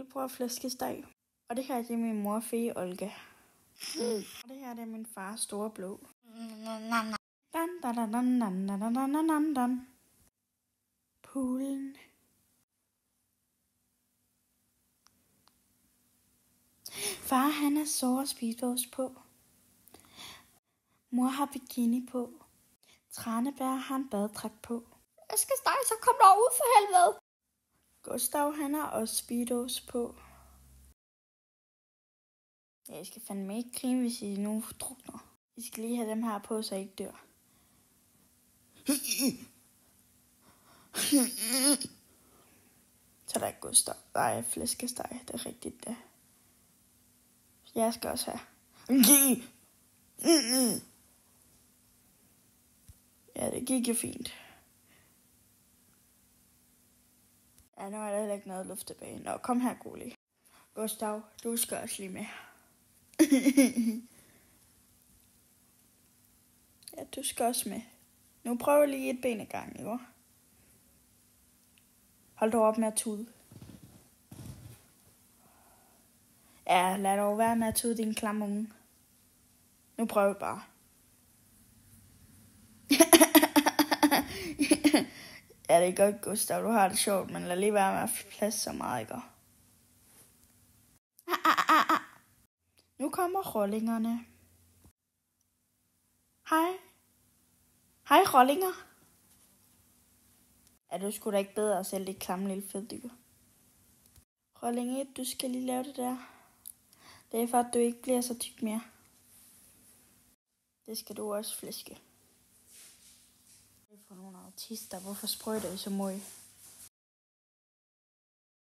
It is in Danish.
lillebror flæskesteg. Og det her det er min mor Fie Olga. Og det her det er min fars store blå. Poolen. Far han har såre speedboats på. Mor har bikini på. Tranebær har en badedragt på. Jeg skal stege, så kom der ud for helvede. Gustav han har også speedos på. Ja, I skal fandme ikke grine, hvis I nu drukner. I skal lige have dem her på, så I ikke dør. Så der er Gustav. Der er flæskesteg, det er rigtigt det. Jeg skal også have. Ja, det gik jo fint. Ja, nu er der heller ikke noget luft tilbage. Nå, kom her, Gulli. Gustav, du skal også lige med. Ja, du skal også med. Nu prøver jeg lige et ben ad gangen, ikke? Hold dog op med at tude. Ja, lad dog være med at tude, din klamme unge. Nu prøver vi bare. Ja, det er godt, Gustav. Du har det sjovt, men lad lige være med at plads så meget, ikke? Nu kommer rollingerne. Hej. Hej, rollinger. Ja, du skulle da ikke bedre at sælge det klamme lille feddyr. Rolling 1, du skal lige lave det der. Det er for, at du ikke bliver så tyk mere. Det skal du også flæske. Det er for nogle autister. Hvorfor sprøjter I så meget?